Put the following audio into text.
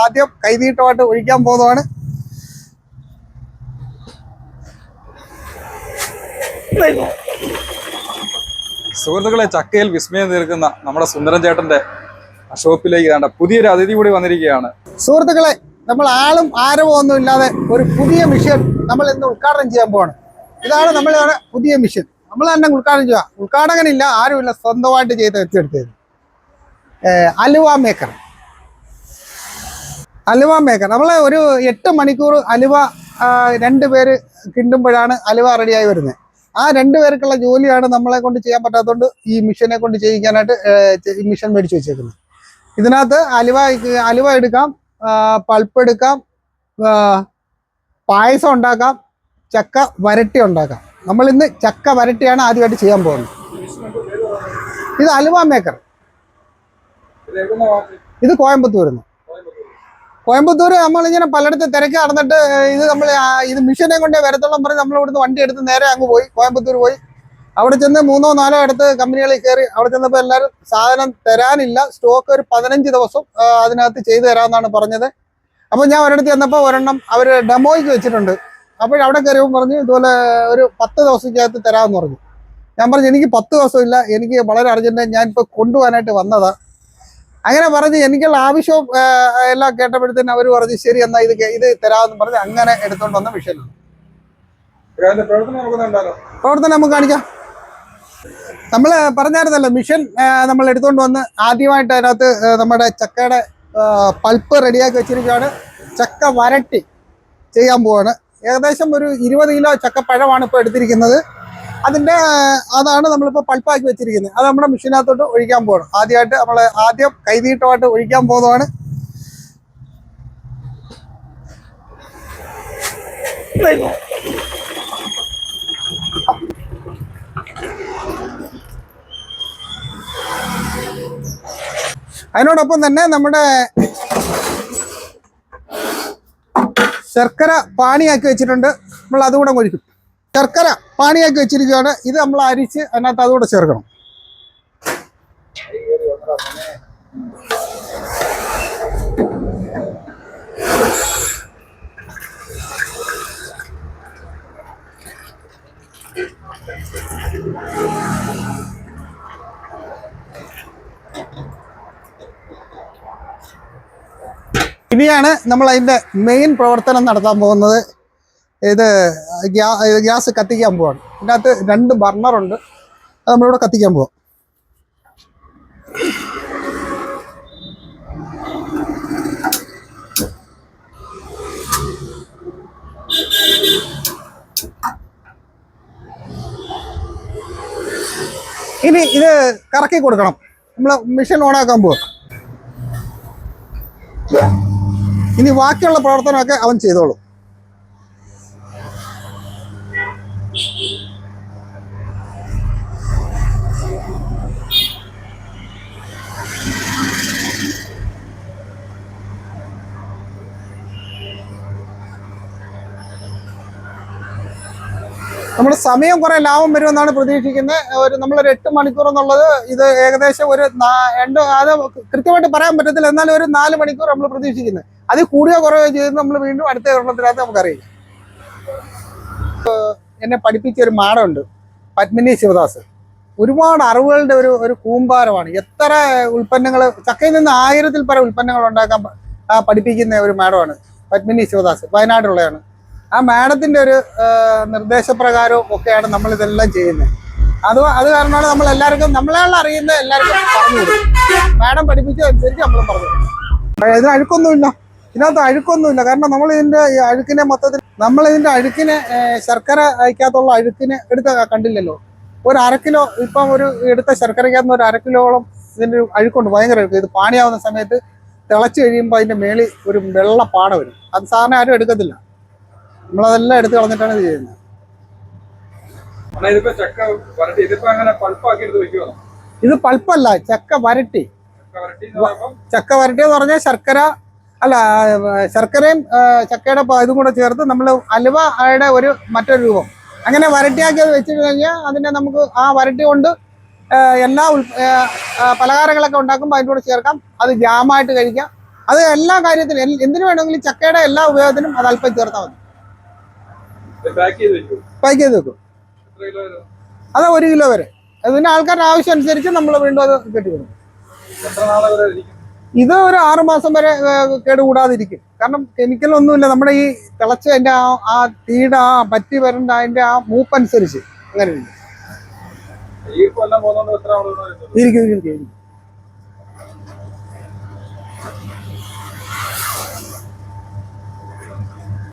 ആദ്യം കൈനീട്ടമായിട്ട് ഒഴിക്കാൻ പോകുന്നതാണ്. സുഹൃത്തുക്കളെ, ചക്കയിൽ വിസ്മയം തീർക്കുന്ന നമ്മുടെ സുന്ദരൻ ചേട്ടന്റെ ഷോപ്പിലേക്ക് വേണ്ട പുതിയൊരു അതിഥി കൂടി വന്നിരിക്കുകയാണ്. സുഹൃത്തുക്കളെ, നമ്മൾ ആളും ആരവോ ഒന്നും ഇല്ലാതെ ഒരു പുതിയ മിഷൻ നമ്മൾ ഇന്ന് ഉദ്ഘാടനം ചെയ്യാൻ പോവാണ്. ഇതാണ് നമ്മളുടെ പുതിയ മിഷൻ. നമ്മൾ തന്നെ ഉദ്ഘാടനം ചെയ്യുക. ഉദ്ഘാടകനില്ല, ആരുമില്ല, സ്വന്തമായിട്ട് ചെയ്ത് വെച്ചെടുത്തത്. അലുവ മേക്കർ. നമ്മളെ ഒരു 8 മണിക്കൂർ അലുവ 2 പേര് കിണ്ടുമ്പോഴാണ് അലുവ റെഡിയായി വരുന്നത്. ആ 2 പേർക്കുള്ള ജോലിയാണ് നമ്മളെ കൊണ്ട് ചെയ്യാൻ പറ്റാത്തതുകൊണ്ട് ഈ മിഷനെ കൊണ്ട് ചെയ്യിക്കാനായിട്ട് ഈ മിഷൻ മേടിച്ച് വെച്ചേക്കുന്നത്. ഇതിനകത്ത് അലുവ എടുക്കാം, പൾപ്പ് എടുക്കാം, പായസം ഉണ്ടാക്കാം, ചക്ക വരട്ടി ഉണ്ടാക്കാം. നമ്മളിന്ന് ചക്ക വരട്ടിയാണ് ആദ്യമായിട്ട് ചെയ്യാൻ പോകുന്നത്. ഇത് അലുവ മേക്കർ. ഇത് കോയമ്പത്തൂർ നമ്മളിങ്ങനെ പലയിടത്ത് തിരക്ക് നടന്നിട്ട് ഇത് മിഷനെ കൊണ്ടേ വരത്തോളം പറഞ്ഞ് നമ്മൾ ഇവിടുന്ന് വണ്ടി എടുത്ത് നേരെ അങ്ങ് പോയി കോയമ്പത്തൂർ പോയി. അവിടെ ചെന്ന് 3-4 അടുത്ത് കമ്പനികളിൽ കയറി. അവിടെ ചെന്നപ്പോൾ എല്ലാവരും സാധനം തരാനില്ല, സ്റ്റോക്ക് ഒരു 15 ദിവസം അതിനകത്ത് ചെയ്തു തരാമെന്നാണ് പറഞ്ഞത്. അപ്പോൾ ഞാൻ ഒരിടത്ത് ചെന്നപ്പോൾ ഒരെണ്ണം അവർ ഡെമോയ്ക്ക് വെച്ചിട്ടുണ്ട്. അപ്പോൾ അവിടെ കയറിയപ്പോൾ പറഞ്ഞു ഇതുപോലെ ഒരു 10 ദിവസത്തിനകത്ത് തരാമെന്ന് പറഞ്ഞു. ഞാൻ പറഞ്ഞു എനിക്ക് 10 ദിവസമില്ല, എനിക്ക് വളരെ അർജൻറ്റ്, ഞാനിപ്പോൾ കൊണ്ടുപോകാനായിട്ട് വന്നതാണ്. അങ്ങനെ പറഞ്ഞ് എനിക്കുള്ള ആവശ്യവും എല്ലാം കേട്ടപ്പോഴത്തേനും അവർ പറഞ്ഞു ശരി എന്നാൽ ഇത് തരാമെന്ന് പറഞ്ഞ് അങ്ങനെ എടുത്തുകൊണ്ട് വന്ന മിഷനാണ്. പ്രവർത്തനം നമുക്ക് കാണിക്കാം. നമ്മൾ പറഞ്ഞായിരുന്നല്ലോ, മിഷൻ നമ്മൾ എടുത്തുകൊണ്ട് വന്ന് ആദ്യമായിട്ട് അതിനകത്ത് നമ്മുടെ ചക്കയുടെ പൾപ്പ് റെഡിയാക്കി വെച്ചിരിക്കുകയാണ്. ചക്ക വരട്ടി ചെയ്യാൻ പോവാണ്. ഏകദേശം ഒരു 20 കിലോ ചക്കപ്പഴമാണ് ഇപ്പോൾ എടുത്തിരിക്കുന്നത്. അതാണ് നമ്മളിപ്പോൾ പൾപ്പാക്കി വെച്ചിരിക്കുന്നത്. അത് നമ്മുടെ മിഷീനകത്തോട്ട് ഒഴിക്കാൻ പോകണം. ആദ്യം കൈനീട്ടമായിട്ട് ഒഴിക്കാൻ പോകുന്നതാണ്. അതിനോടൊപ്പം തന്നെ നമ്മുടെ ശർക്കര പാനിയാക്കി വെച്ചിട്ടുണ്ട്. നമ്മൾ അതുകൂടെ ഒഴിക്കും. ശർക്കര പാനിയാക്കി വെച്ചിരിക്കുകയാണ്. ഇത് നമ്മൾ അരിച്ച് അതിനകത്ത് അതുകൂടെ ചേർക്കണം. ഇനിയാണ് നമ്മൾ അതിൻ്റെ മെയിൻ പ്രവർത്തനം നടത്താൻ പോകുന്നത്. ഇത് ഗ്യാസ് കത്തിക്കാൻ പോവാണ്. ഇതിനകത്ത് 2 ബർണറുണ്ട്. അത് നമ്മളിവിടെ കത്തിക്കാൻ പോവാം. ഇനി ഇത് കറക്കി കൊടുക്കണം. നമ്മൾ മിഷൻ ഓണാക്കാൻ പോവാം. ഇനി ബാക്കിയുള്ള പ്രവർത്തനമൊക്കെ അവൻ ചെയ്തോളും. നമ്മുടെ സമയം കുറെ ലാഭം വരുമെന്നാണ് പ്രതീക്ഷിക്കുന്നത്. നമ്മളൊരു 8 മണിക്കൂർ എന്നുള്ളത് ഇത് ഏകദേശം ഒരു അത് കൃത്യമായിട്ട് പറയാൻ പറ്റത്തില്ല. എന്നാലും ഒരു 4 മണിക്കൂർ നമ്മൾ പ്രതീക്ഷിക്കുന്നത്. അതിൽ കൂടിയോ കുറയോ ചെയ്ത് നമ്മൾ വീണ്ടും അടുത്ത ഒരെണ്ണത്തിനകത്ത് നമുക്കറിയില്ല. എന്നെ പഠിപ്പിച്ച ഒരു മാഡമുണ്ട്, പത്മിനി ശിവദാസ്. ഒരുപാട് അറിവുകളുടെ ഒരു കൂമ്പാരമാണ്. എത്ര ഉൽപ്പന്നങ്ങൾ, ചക്കയിൽ നിന്ന് 1000-ൽ പരം ഉൽപ്പന്നങ്ങൾ ഉണ്ടാക്കാൻ പഠിപ്പിക്കുന്ന ഒരു മാഡമാണ് പത്മിനി ശിവദാസ്. വയനാട്ടിലുള്ളതാണ്. ആ മാഡത്തിൻ്റെ ഒരു നിർദ്ദേശപ്രകാരവും ഒക്കെയാണ് നമ്മളിതെല്ലാം ചെയ്യുന്നത്. അത് കാരണമാണ് നമ്മളെല്ലാം അറിയുന്ന എല്ലാവർക്കും പറഞ്ഞു കൊടുക്കും. മാഡം പഠിപ്പിച്ചതനുസരിച്ച് നമ്മളും പറഞ്ഞു കൊടുക്കും. ഇതിന് അഴുക്കൊന്നുമില്ല, ഇതിനകത്ത് അഴുക്കൊന്നുമില്ല. കാരണം നമ്മളിതിൻ്റെ ഈ അഴുക്കിനെ നമ്മളിതിൻ്റെ അഴുക്കിനെ ശർക്കര അയക്കാത്തുള്ള അഴുക്കിനെ കണ്ടില്ലല്ലോ. ഒരു 1/2 കിലോ ഇപ്പം എടുത്ത ശർക്കരയ്ക്കകത്ത് ഒരു 1/2 കിലോളം ഇതിൻ്റെ അഴുക്കുണ്ട്. ഭയങ്കര അഴുക്ക്. ഇത് പാണിയാവുന്ന സമയത്ത് തിളച്ച് കഴിയുമ്പോൾ അതിൻ്റെ മേളിൽ ഒരു വെള്ള പാട വരും. അത് സാറിന് ആരും എടുക്കത്തില്ല. നമ്മളതെല്ലാം എടുത്ത് കളഞ്ഞിട്ടാണ് ഇത് ചെയ്യുന്നത്. ഇത് പൾപ്പല്ല, ചക്ക വരട്ടി. ചക്ക വരട്ടി എന്ന് പറഞ്ഞാൽ ശർക്കരയും ചക്കയുടെ ഇതും കൂടെ ചേർത്ത് നമ്മൾ അലുവയുടെ മറ്റൊരു രൂപം. അങ്ങനെ വരട്ടിയാക്കി അത് വെച്ചിട്ട് കഴിഞ്ഞാൽ അതിനെ നമുക്ക് ആ വരട്ടി കൊണ്ട് എല്ലാ പലഹാരങ്ങളൊക്കെ ഉണ്ടാക്കുമ്പോൾ അതിൻ്റെ കൂടെ ചേർക്കാം. അത് ജാമായിട്ട് കഴിക്കാം. അത് എല്ലാ കാര്യത്തിനും എന്തിനു വേണമെങ്കിലും ചക്കയുടെ എല്ലാ ഉപയോഗത്തിനും അത് അല്പം ചേർത്താൽ മതി. പാക്ക് ചെയ്ത് വെക്കും. പാക്ക് ചെയ്ത് വെക്കും. എത്ര കിലോ വരും? അത് 1 കിലോ വരെ. അതിന് ആൾക്കാരുടെ ആവശ്യം അനുസരിച്ച് നമ്മൾ വീണ്ടും അത് കെട്ടിക്കൊടുക്കും. എത്ര നാളെ വരെ ഇരിക്കും? ഇത് ഒരു 6 മാസം വരെ കേടുകൂടാതിരിക്കും. കാരണം കെമിക്കലൊന്നുമില്ല. നമ്മുടെ ഈ തിളച്ച് അതിന്റെ ആ തീയുടെ ആ പറ്റി വരേണ്ട അതിന്റെ ആ മൂപ്പനുസരിച്ച് അങ്ങനെ ഈ കൊല്ലം പോകുന്നോണ്ട് എത്ര നാൾ ഇരിക്കും.